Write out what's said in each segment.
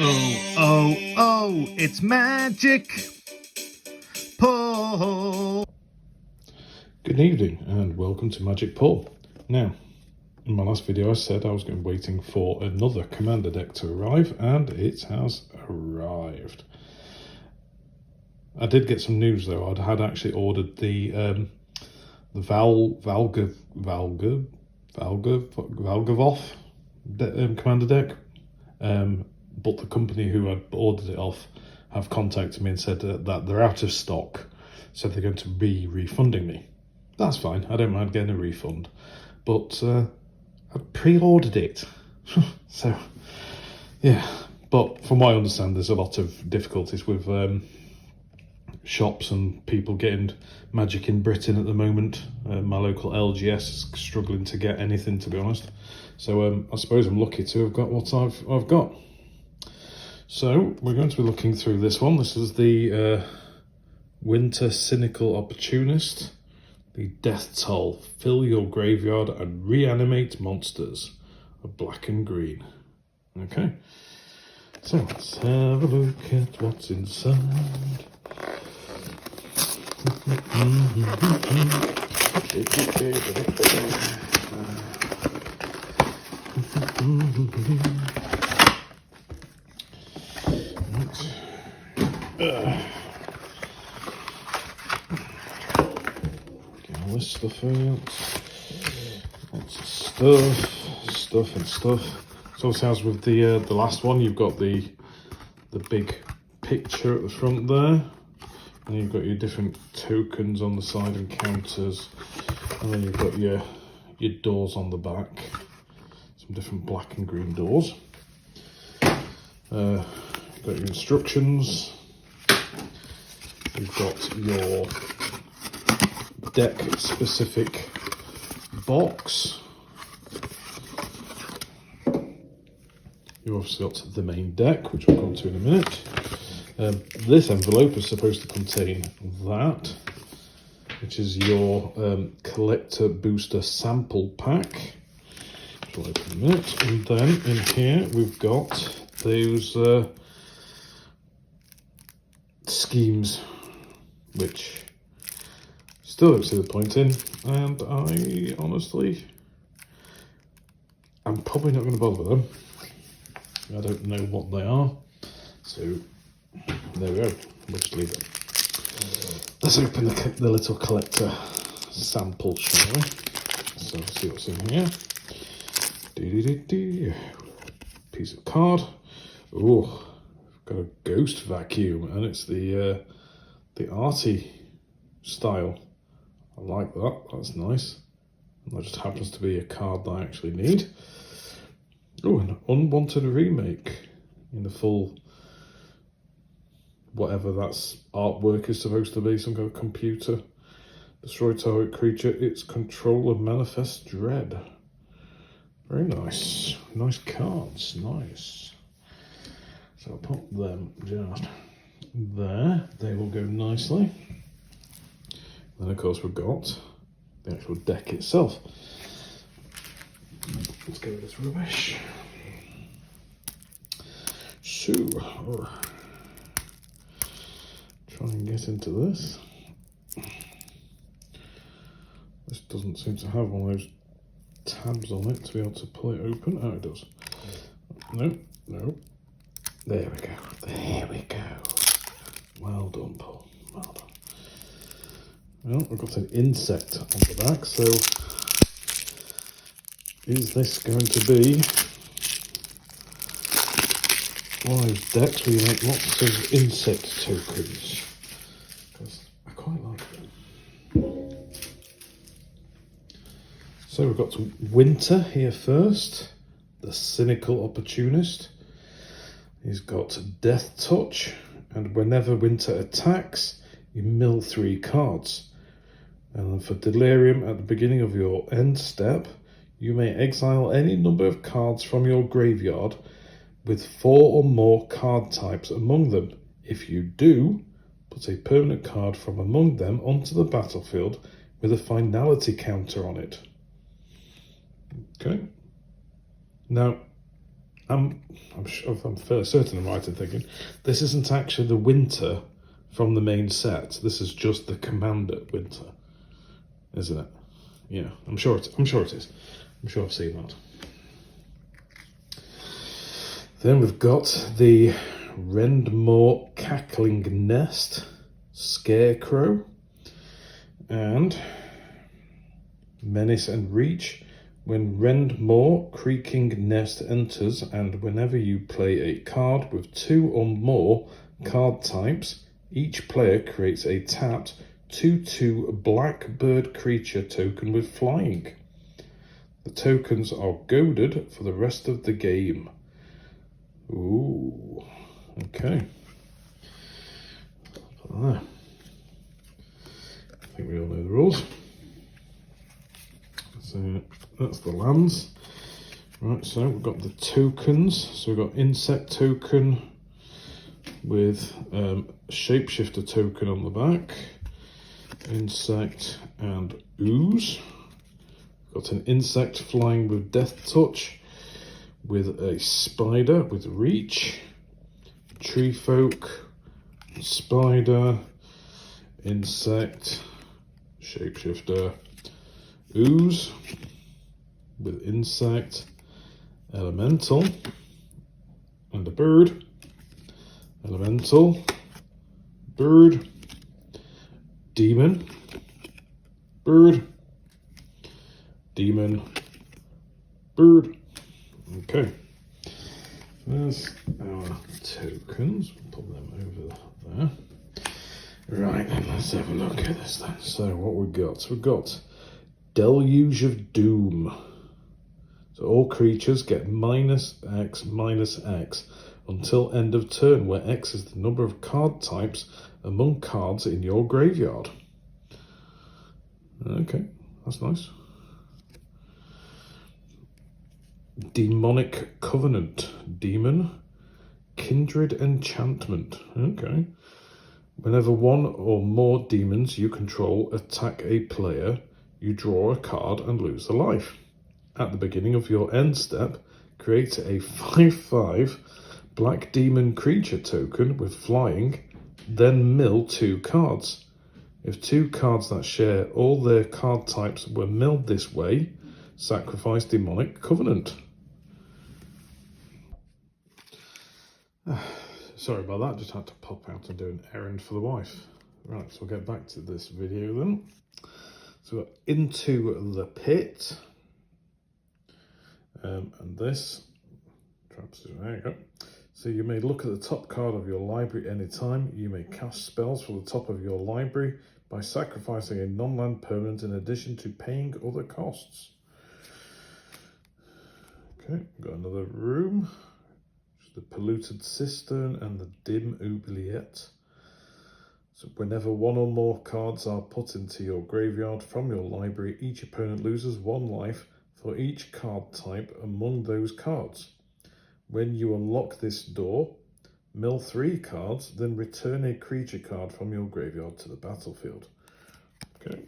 Oh, it's Magic Paul. Good evening and welcome to Magic Paul. Now, in my last video I said I was waiting for another commander deck to arrive, and it has arrived. I did get some news though. I had actually ordered the Valgavoth commander deck, but the company who had ordered it off have contacted me and said that they're out of stock, so they're going to be refunding me. That's fine, I don't mind getting a refund, but I pre-ordered it. So yeah, but from what I understand there's a lot of difficulties with shops and people getting Magic in Britain at the moment. My local LGS is struggling to get anything, to be honest, so I suppose I'm lucky to have got what I've got. So we're going to be looking through this one. This is the Winter Cynical Opportunist, the Death Toll. Fill your graveyard and reanimate monsters. A black and green. Okay, so let's have a look at what's inside. Get all this stuff out. Lots of stuff. So as with the last one, you've got the big picture at the front there, and you've got your different tokens on the side and counters, and then you've got your doors on the back, some different black and green doors. You've got your instructions. You've got your deck specific box. You've obviously got the main deck, which we'll go on to in a minute. This envelope is supposed to contain that, which is your collector booster sample pack, which we'll open in a minute. And then in here we've got those schemes, which still don't see the point in, and I honestly, I'm probably not going to bother with them. I don't know what they are, so there we go, we'll just leave it. Let's open the little collector sample, shall we? So let's see what's in here. Piece of card. Oh, got a ghost vacuum, and it's the arty style. I like that, that's nice. And that just happens to be a card that I actually need. Oh, an unwanted remake in the full, whatever that's artwork is supposed to be, some kind of computer. Destroy target creature, its controller manifest dread. Very nice. Nice cards, nice. So I'll put them just there. They will go nicely. Then of course we've got the actual deck itself. Let's get rid of this rubbish. So, try and get into this. This doesn't seem to have one of those tabs on it to be able to pull it open. Oh, it does. No. There we go. Well done, Paul. Well done. Well, we've got an insect on the back, so is this going to be one of those decks where you make lots of insect tokens? Because I quite like them. So we've got Winter here first, the Cynical Opportunist. He's got Death Touch, and whenever Winter attacks, you mill 3 cards. And then for Delirium, at the beginning of your end step, you may exile any number of cards from your graveyard with 4 or more card types among them. If you do, put a permanent card from among them onto the battlefield with a finality counter on it. Okay. Now, I'm fairly certain I'm right in thinking this isn't actually the winter from the main set. This is just the Commander winter, isn't it? Yeah, I'm sure it is. I'm sure I've seen that. Then we've got the Rendmore Cackling Nest Scarecrow and Menace and Reach. When Rendmore Creaking Nest enters, and whenever you play a card with 2 or more card types, each player creates a tapped 2/2 blackbird creature token with flying. The tokens are goaded for the rest of the game. Ooh, okay. I think we all know the rules. So that's the lands. Right, so we've got the tokens. So we've got insect token with shapeshifter token on the back, insect and ooze. We've got an insect flying with death touch, with a spider with reach, tree folk, spider, insect, shapeshifter, ooze with insect, elemental, and a bird, elemental, bird, demon, bird, demon, bird. Okay, there's our tokens. We'll put them over there. Right, then let's have a look at this then. So what we've got Deluge of Doom. So all creatures get -X until end of turn, where X is the number of card types among cards in your graveyard. Okay, that's nice. Demonic Covenant. Demon. Kindred Enchantment. Okay. Whenever 1 or more demons you control attack a player, you draw a card and lose a life. At the beginning of your end step, create a 5/5 black demon creature token with flying, then mill 2 cards. If 2 cards that share all their card types were milled this way, sacrifice Demonic Covenant. Sorry about that, just had to pop out and do an errand for the wife. Right, so we'll get back to this video then. So we're Into the Pit. And this, there you go. So you may look at the top card of your library anytime. You may cast spells from the top of your library by sacrificing a non-land permanent in addition to paying other costs. Okay, got another room. The Polluted Cistern and the Dim Oubliette. So whenever 1 or more cards are put into your graveyard from your library, each opponent loses 1 life for each card type among those cards. When you unlock this door, mill 3 cards, then return a creature card from your graveyard to the battlefield. Okay.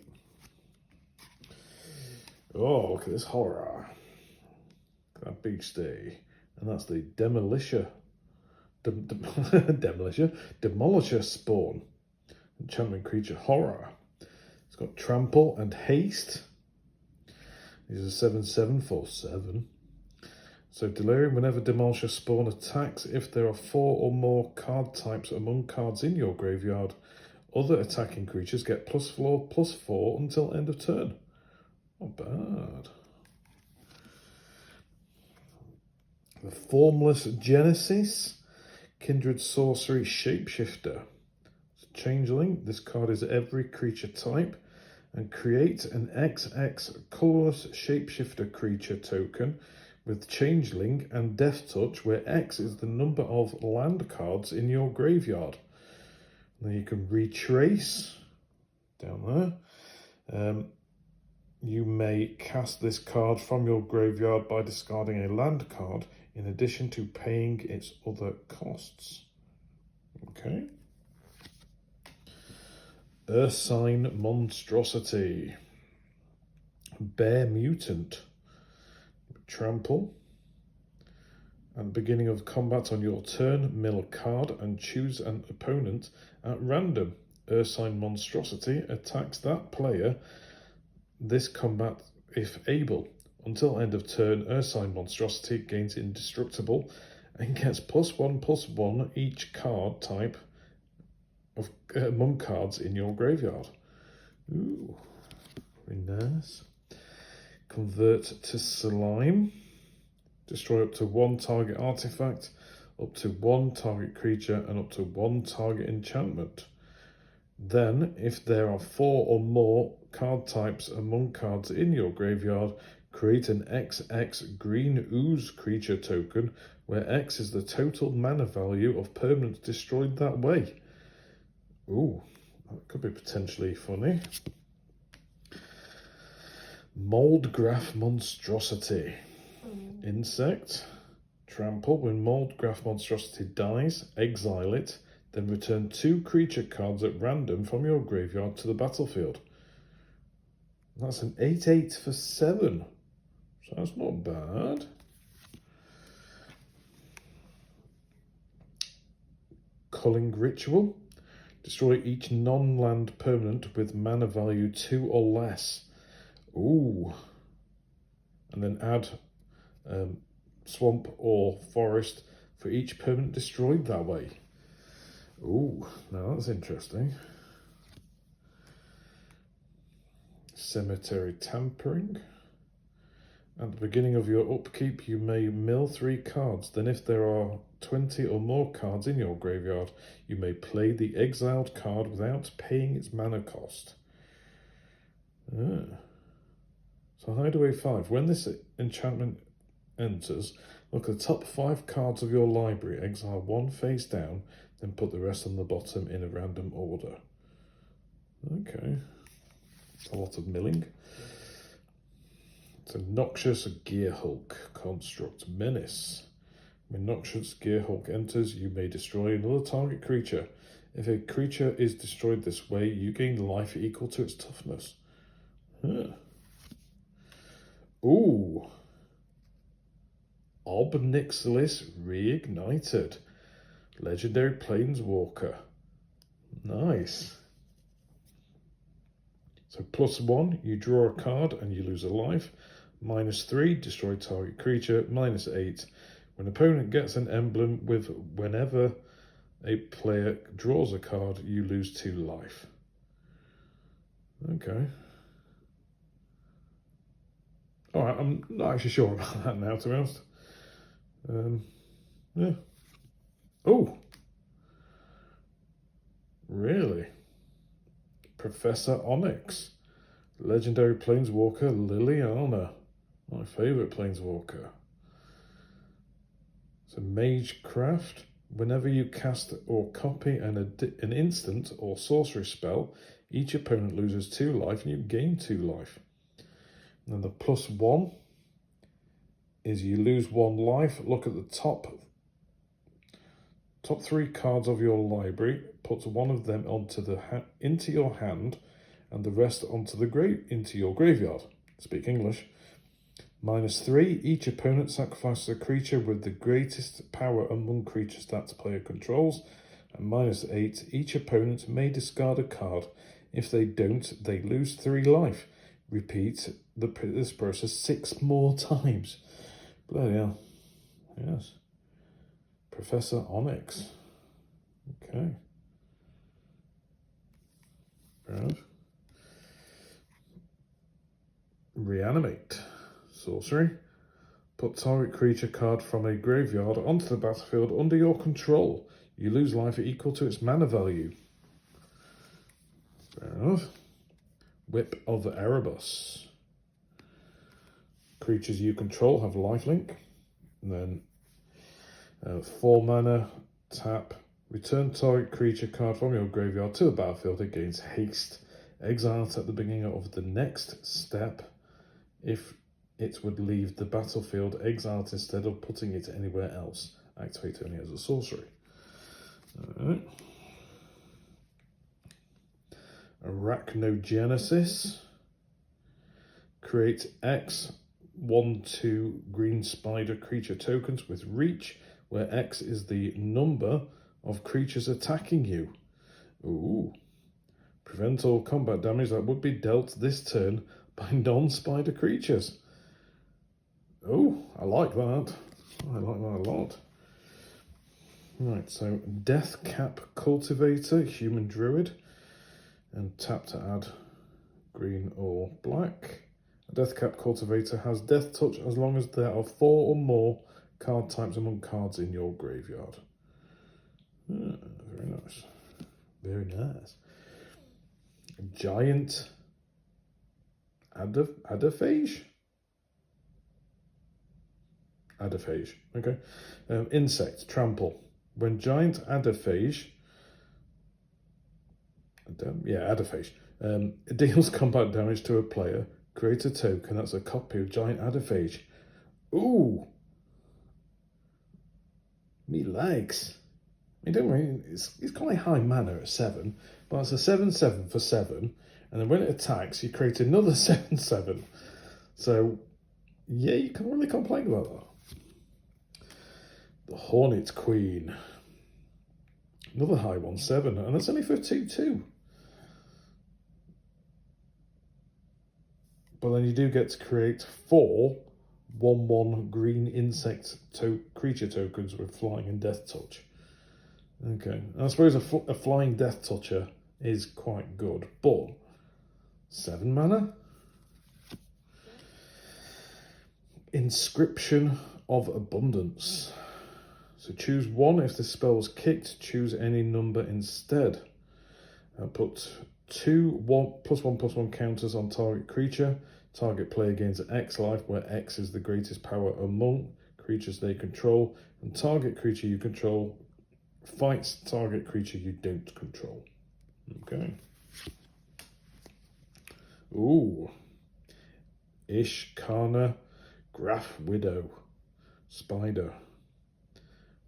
Oh, look at this horror. That beastie. And that's the Demolisher Spawn. Enchantment creature horror. It's got Trample and Haste. These are 7/7 for 7. So Delirium, whenever Demolisher Spawn attacks, if there are 4 or more card types among cards in your graveyard, other attacking creatures get +4/+4 until end of turn. Not bad. The Formless Genesis, Kindred Sorcery Shapeshifter. Changeling, this card is every creature type, and create an XX colorless shapeshifter creature token with Changeling and Death Touch, where X is the number of land cards in your graveyard. Then you can retrace down there. You may cast this card from your graveyard by discarding a land card in addition to paying its other costs. Okay. Ursine Monstrosity. Bear Mutant. Trample. At the beginning of combat on your turn, mill a card and choose an opponent at random. Ursine Monstrosity attacks that player this combat if able. Until end of turn, Ursine Monstrosity gains indestructible and gets +1/+1 each card type of among cards in your graveyard. Ooh, very nice. Convert to Slime. Destroy up to 1 target artifact, up to 1 target creature, and up to 1 target enchantment. Then, if there are 4 or more card types among cards in your graveyard, create an XX green ooze creature token, where X is the total mana value of permanents destroyed that way. Ooh, that could be potentially funny. Moldgraph Monstrosity. Insect. Trample. When Moldgraph Monstrosity dies, exile it, then return 2 creature cards at random from your graveyard to the battlefield. That's an 8/8 for 7. So that's not bad. Culling Ritual. Destroy each non-land permanent with mana value 2 or less. Ooh. And then add swamp or forest for each permanent destroyed that way. Ooh, now that's interesting. Cemetery Tampering. At the beginning of your upkeep, you may mill 3 cards. Then if there are 20 or more cards in your graveyard, you may play the exiled card without paying its mana cost. So Hideaway 5. When this enchantment enters, look at the top 5 cards of your library, exile 1 face down, then put the rest on the bottom in a random order. Okay. It's a lot of milling. It's a Noxious Gearhulk construct. Menace. When Noxious Gearhulk enters, you may destroy another target creature. If a creature is destroyed this way, you gain life equal to its toughness. Ooh. Obnixilis Reignited. Legendary Planeswalker. Nice. So +1, you draw a card and you lose a life. -3, destroy target creature. -8, when an opponent gets an emblem with whenever a player draws a card, you lose 2 life. Okay. Alright, I'm not actually sure about that now, to be honest. Yeah. Oh! Really? Professor Onyx. Legendary Planeswalker Liliana. My favourite Planeswalker. So Magecraft. Whenever you cast or copy an instant or sorcery spell, each opponent loses 2 life and you gain 2 life. And then the +1 is you lose 1 life. Look at the top 3 cards of your library. Put 1 of them into your hand, and the rest into your graveyard. Speak English. -3, each opponent sacrifices a creature with the greatest power among creatures that player controls. And -8, each opponent may discard a card. If they don't, they lose 3 life. Repeat this process 6 more times. Bloody hell. Yes. Professor Onyx. Okay. Fair enough. Reanimate. Sorcery. Put target creature card from a graveyard onto the battlefield under your control. You lose life equal to its mana value. Fair enough. Whip of Erebus. Creatures you control have lifelink. And then 4 mana, tap. Return target creature card from your graveyard to the battlefield. It gains haste. Exile it at the beginning of the next step. If it would leave the battlefield, exile it instead of putting it anywhere else. Activate only as a sorcery. Alright. Arachnogenesis. Create X 1/2 green spider creature tokens with reach, where X is the number of creatures attacking you. Ooh. Prevent all combat damage that would be dealt this turn by non-spider creatures. Oh, I like that. I like that a lot. Right, so Deathcap Cultivator, Human Druid, and tap to add green or black. A Deathcap Cultivator has Death Touch as long as there are 4 or more card types among cards in your graveyard. Very nice. Very nice. Giant Adaphage? Adaphage, okay. Insect, Trample. When Giant Adaphage, Adaphage, deals combat damage to a player, create a token that's a copy of Giant Adaphage. Ooh! Me likes. I mean, don't worry, it's quite high mana at 7, but it's a 7/7 for 7, and then when it attacks, you create another 7/7. So, yeah, you can't really complain about that. The Hornet Queen. Another high one, 7, and that's only for 2/2. But then you do get to create 4 1/1 green insect creature tokens with flying and death touch. Okay, and I suppose a flying death toucher is quite good, but 7 mana? Inscription of Abundance. So choose 1 if the spell was kicked, choose any number instead. Put 2 +1/+1 counters on target creature. Target player gains X life, where X is the greatest power among creatures they control, and target creature you control fights target creature you don't control. Okay. Ooh. Ishkana Graf Widow Spider.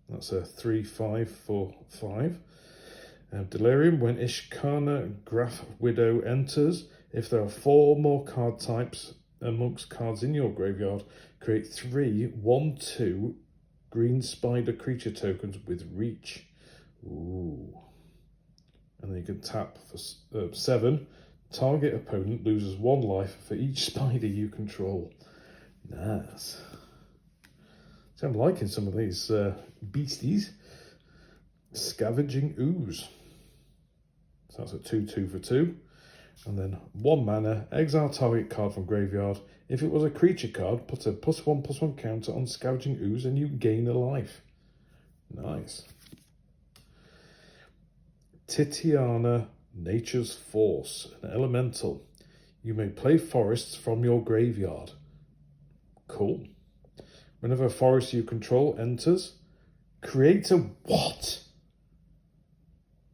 That's a 3/5 for 5. Delirium. When Ishkana Graf Widow enters, if there are 4 or more card types amongst cards in your graveyard, create 3 1/2 green spider creature tokens with reach. Ooh. And then you can tap for 7. Target opponent loses 1 life for each spider you control. Nice. So I'm liking some of these beasties. Scavenging Ooze. So that's a 2/2 for 2. And then 1 mana, exile target card from graveyard. If it was a creature card, put a +1/+1 counter on Scavenging Ooze and you gain a life. Nice. Titiana Nature's Force, an elemental. You may play forests from your graveyard. Cool. Whenever a forest you control enters, create a what?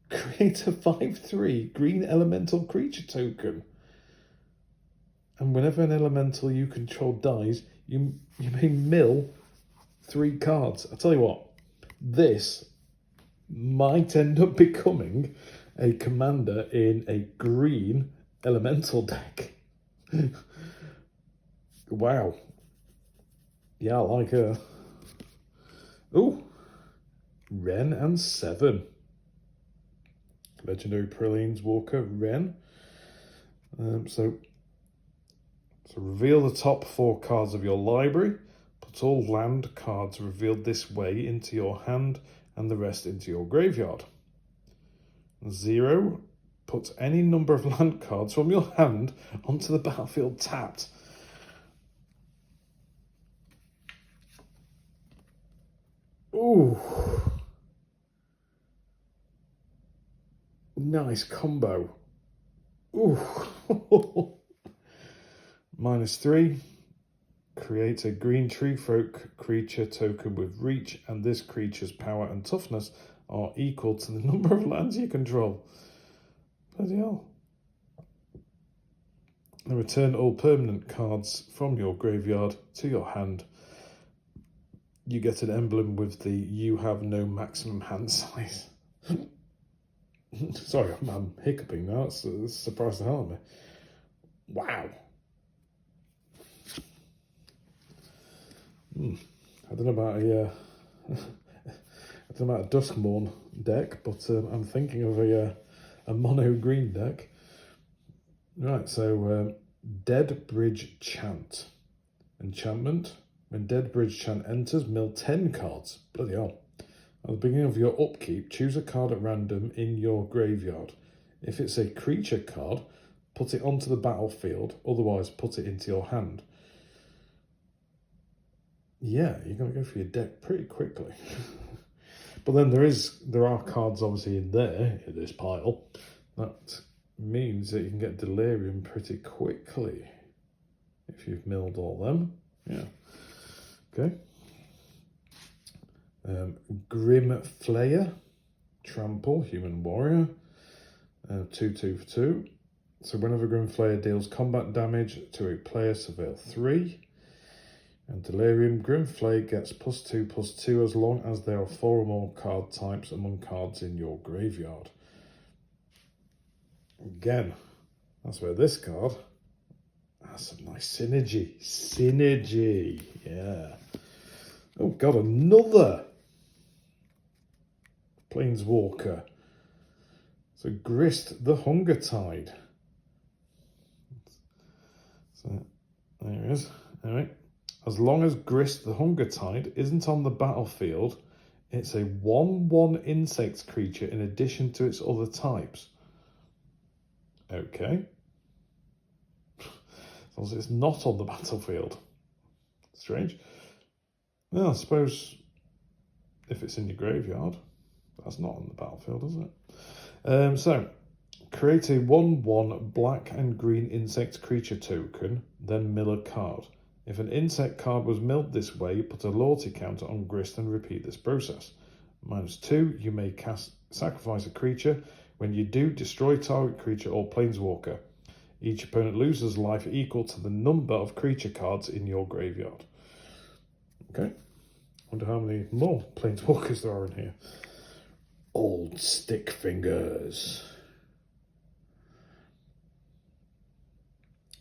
Create a 5/3 green elemental creature token. And whenever an elemental you control dies, you may mill 3 cards. I tell you what, this might end up becoming a commander in a green elemental deck. Wow. Yeah, I like her. Ooh. Wrenn and 7. Legendary Pralines Walker, Wrenn. So reveal the top 4 cards of your library. Put all land cards revealed this way into your hand and the rest into your graveyard. 0. Put any number of land cards from your hand onto the battlefield tapped. Ooh. Nice combo. Ooh. -3. Create a green tree folk creature token with reach, and this creature's power and toughness are equal to the number of lands you control. Bloody hell. And return all permanent cards from your graveyard to your hand. You get an emblem with the "you have no maximum hand size." Sorry, I'm hiccuping now. It's surprised the hell out of me. Wow. I don't know about a I don't know about a Duskmourn deck, but I'm thinking of a mono green deck. Right, so Dead Bridge Chant. Enchantment. When Dead Bridge Chant enters, mill 10 cards. Bloody hell. At the beginning of your upkeep, choose a card at random in your graveyard. If it's a creature card, put it onto the battlefield, otherwise put it into your hand. Yeah, you're going to go for your deck pretty quickly. But then there are cards obviously in there, in this pile. That means that you can get Delirium pretty quickly if you've milled all them. Yeah. Okay. Grim Flayer, Trample, Human Warrior, 2/2 for 2. So whenever Grim Flayer deals combat damage to a player, surveil 3. And Delirium, Grim Flayer gets +2/+2 as long as there are 4 or more card types among cards in your graveyard. Again, that's where this card has some nice synergy. Synergy, yeah. Oh god, another Planeswalker. So Grist the Hunger Tide. So there it is. Alright. As long as Grist the Hunger Tide isn't on the battlefield, it's a 1/1 insect creature in addition to its other types. Okay. As long as it's not on the battlefield. Strange. Well, I suppose if it's in your graveyard, that's not on the battlefield, is it? So, create a 1/1 black and green insect creature token, then mill a card. If an insect card was milled this way, put a loyalty counter on Grist and repeat this process. -2, you may sacrifice a creature. When you do, destroy target creature or planeswalker. Each opponent loses life equal to the number of creature cards in your graveyard. Okay. Wonder how many more planeswalkers there are in here. Old Stick Fingers.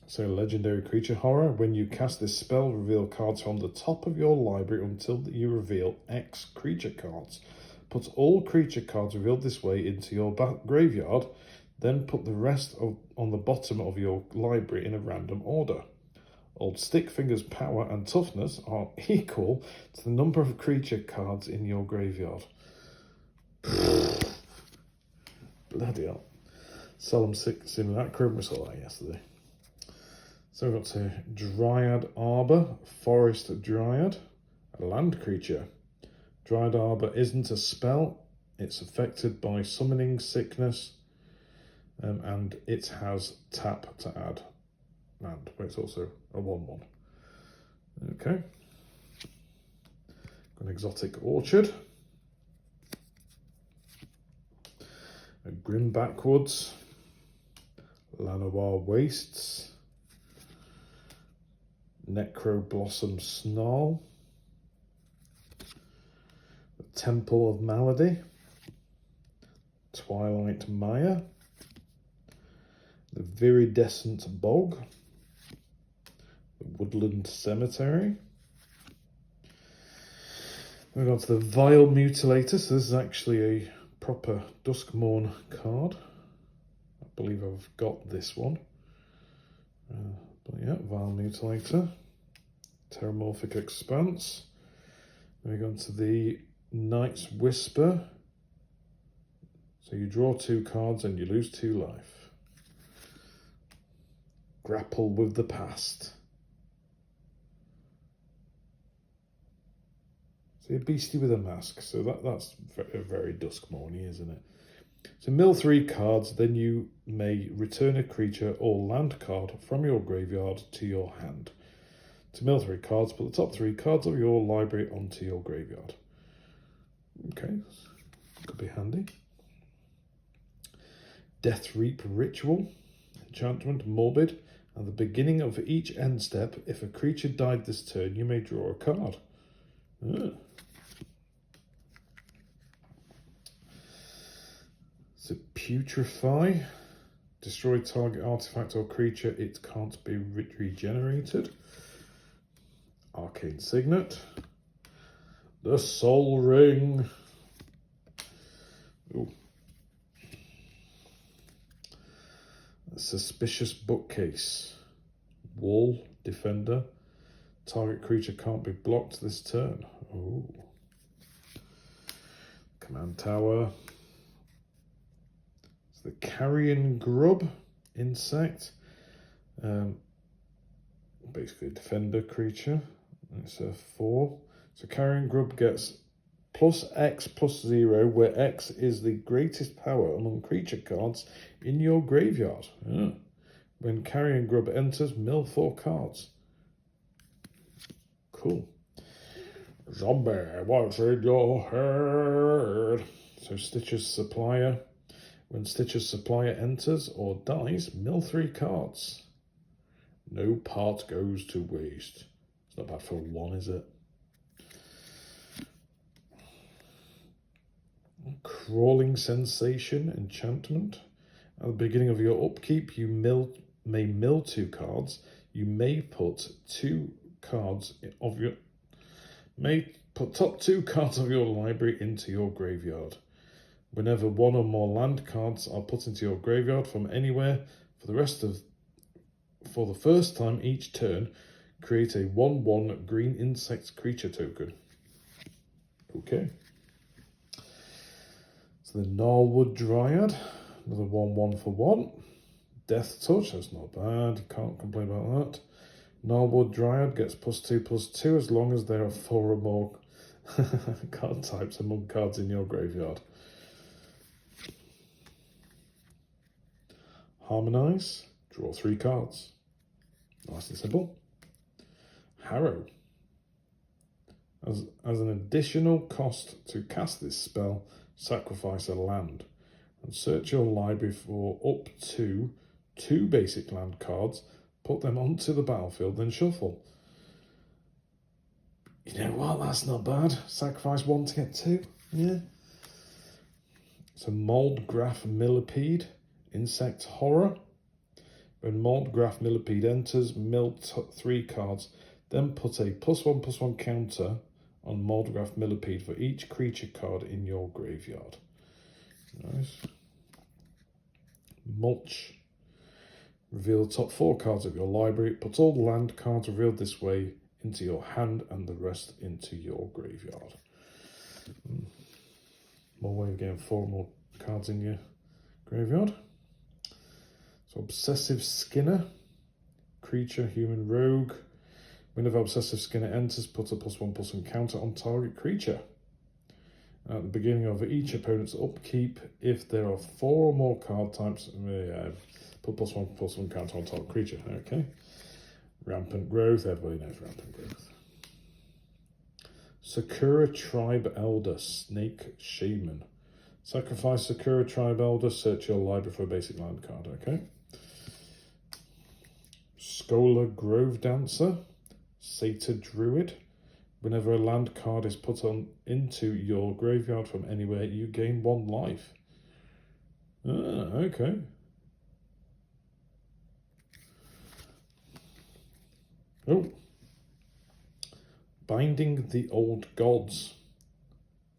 So, legendary creature horror. When you cast this spell, reveal cards from the top of your library until you reveal X creature cards. Put all creature cards revealed this way into your graveyard, then put the rest on the bottom of your library in a random order. Old Stick Fingers' power and toughness are equal to the number of creature cards in your graveyard. Bloody hell. Solemn Simulacrum, we saw that yesterday. So we've got to Dryad Arbor, Forest Dryad, a land creature. Dryad Arbor isn't a spell, it's affected by summoning sickness, and it has tap to add land, but it's also a 1/1. Okay. An Exotic Orchard. A Grim Backwoods. Llanowar Wastes. Necro Blossom Snarl. The Temple of Malady. Twilight Maya. The Viridescent Bog. The Woodland Cemetery. We've gone to the Vile Mutilator. So this is actually a proper Duskmourn card. I believe I've got this one. But yeah, Vile Mutilator. Terramorphic Expanse. Then we go on to the Night's Whisper. So you draw 2 cards and you lose 2 life. Grapple with the Past. So a beastie with a mask. So that's very Duskmourn-y, isn't it? So mill 3 cards, then you may return a creature or land card from your graveyard to your hand. To mill 3 cards, put the top 3 cards of your library onto your graveyard. Okay, could be handy. Death Reap Ritual. Enchantment, Morbid. At the beginning of each end step, if a creature died this turn, you may draw a card. So Putrefy. Destroy target artifact or creature, it can't be regenerated. Arcane Signet. The Soul Ring. Ooh. A Suspicious Bookcase. Wall Defender. Target creature can't be blocked this turn. Ooh. Command Tower. It's the Carrion Grub insect. Basically a defender creature. It's a 4. So Carrion Grub gets +X+0, where X is the greatest power among creature cards in your graveyard. Yeah. When Carrion Grub enters, mill 4 cards. Cool. Zombie, what's in your head? So Stitcher's Supplier. When Stitcher's Supplier enters or dies, mill 3 cards. No part goes to waste. It's not bad for 1, is it? Crawling Sensation Enchantment. At the beginning of your upkeep, you may mill 2 cards. You may put 2 cards of your top 2 cards of your library into your graveyard. Whenever 1 or more land cards are put into your graveyard from anywhere for the first time each turn, create a 1/1 green insect creature token. Okay. So the Gnarlwood Dryad, another 1/1 for 1. Death Touch, that's not bad, can't complain about that. Gnarlwood Dryad gets +2/+2 as long as there are 4 or more card types among cards in your graveyard. Harmonize, draw 3 cards. Nice and simple. Harrow. As an additional cost to cast this spell, sacrifice a land and search your library for up to 2 basic land cards, put them onto the battlefield, then shuffle. You know what, that's not bad. Sacrifice 1 to get 2, yeah. So Moldgraf Millipede, Insect Horror. When Moldgraf Millipede enters, mill 3 cards, then put a +1/+1 counter on Moldgraf Millipede for each creature card in your graveyard. Nice. Mulch. Reveal the top 4 cards of your library. Put all the land cards revealed this way into your hand and the rest into your graveyard. More way of getting 4 more cards in your graveyard. So Obsessive Skinner. Creature, human rogue. Whenever Obsessive Skinner enters, put a +1/+1 counter on target creature. At the beginning of each opponent's upkeep, if there are 4 or more card types, put +1/+1 counter on target creature. Okay. Rampant Growth, everybody knows Rampant Growth. Sakura Tribe Elder, Snake Shaman. Sacrifice Sakura Tribe Elder, search your library for a basic land card. Okay. Scholar Grove Dancer, Satyr Druid. Whenever a land card is put into your graveyard from anywhere, you gain 1 life. Okay. Oh. Binding the Old Gods.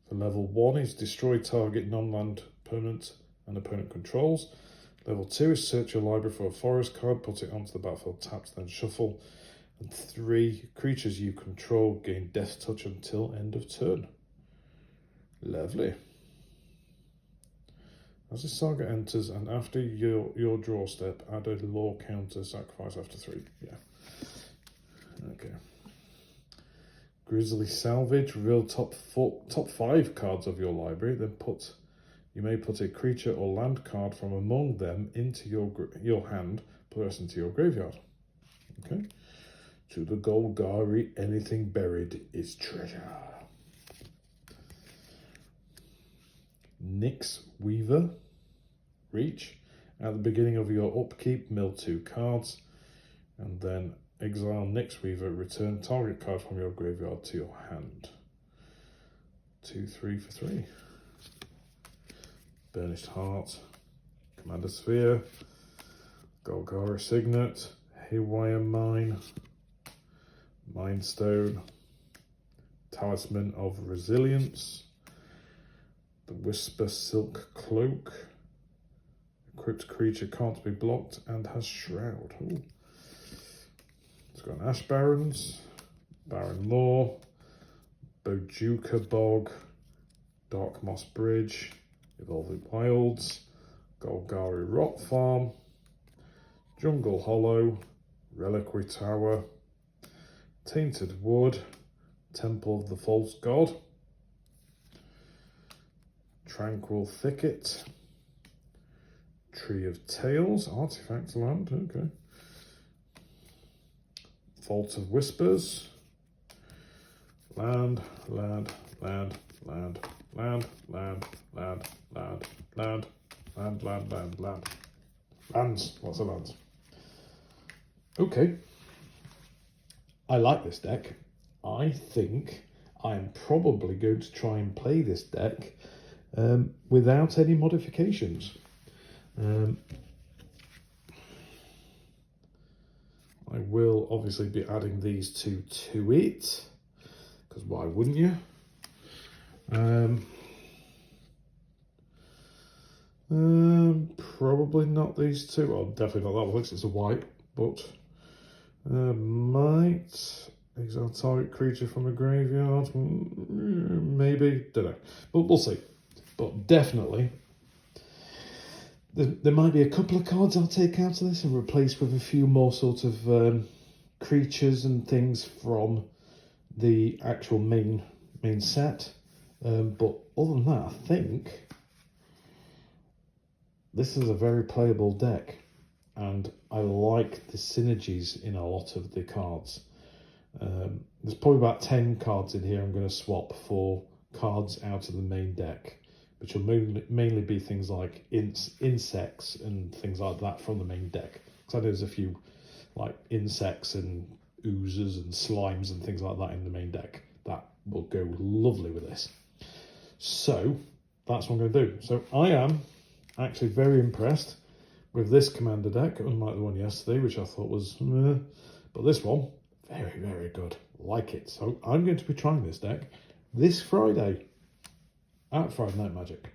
For level 1 is destroy target non-land permanent and opponent controls. Level 2 is search your library for a forest card, put it onto the battlefield tapped, then shuffle. And 3, creatures you control gain Death Touch until end of turn. Lovely. As this saga enters and after your draw step, add a law counter, sacrifice after 3. Yeah. Okay. Grizzly Salvage, reveal top 5 cards of your library, then you may put a creature or land card from among them into your hand, put the rest into your graveyard. Okay. To the Golgari, anything buried is treasure. Nyx Weaver, Reach. At the beginning of your upkeep, mill 2 cards, and then exile Nyx Weaver, return target card from your graveyard to your hand. 2/3 for 3. Burnished Heart, Commander Sphere, Golgari Signet, Haywire Mine, Mind Stone, Talisman of Resilience, the Whisper Silk Cloak, equipped creature can't be blocked and has Shroud. Ooh. It's got an Ash Barrens, Barren Moor, Bojuka Bog, Dark Moss Bridge, Evolving Wilds, Golgari Rot Farm, Jungle Hollow, Reliquary Tower, Tainted Wood, Temple of the False God, Tranquil Thicket, Tree of Tales, Artifact Land, okay. Vault of Whispers, land, land, land, land, land, land, land, land, land, land, land, land, land. Lands, lots of lands. Okay. I like this deck. I think I'm probably going to try and play this deck without any modifications. I will obviously be adding these two to it, because why wouldn't you? Probably not these two. Well, definitely not that one because it's a white, but might exile target creature from a graveyard. Maybe, don't know, but we'll see. But definitely, there might be a couple of cards I'll take out of this and replace with a few more sort of creatures and things from the actual main set. But other than that, I think this is a very playable deck, and I like the synergies in a lot of the cards. There's probably about 10 cards in here I'm going to swap for cards out of the main deck, which will mainly be things like insects and things like that from the main deck. Because I know there's a few like insects and oozes and slimes and things like that in the main deck that will go lovely with this. So that's what I'm going to do. So I am actually very impressed with this commander deck, unlike the one yesterday, which I thought was but this one, very, very good. Like it. So I'm going to be trying this deck this Friday at Friday Night Magic.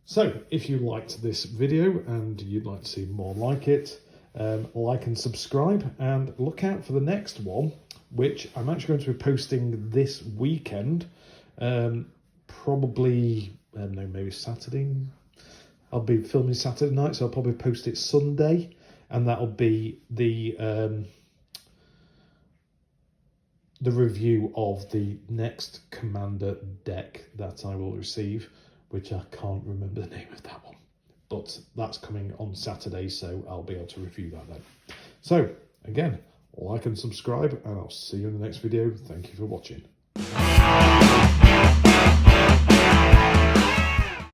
So if you liked this video and you'd like to see more like it, like and subscribe, and look out for the next one, which I'm actually going to be posting this weekend, probably, I don't know, maybe Saturday. I'll be filming Saturday night, so I'll probably post it Sunday, and that'll be the review of the next commander deck that I will receive, which I can't remember the name of that one, but that's coming on Saturday, so I'll be able to review that then. So again, like and subscribe, and I'll see you in the next video. Thank you for watching.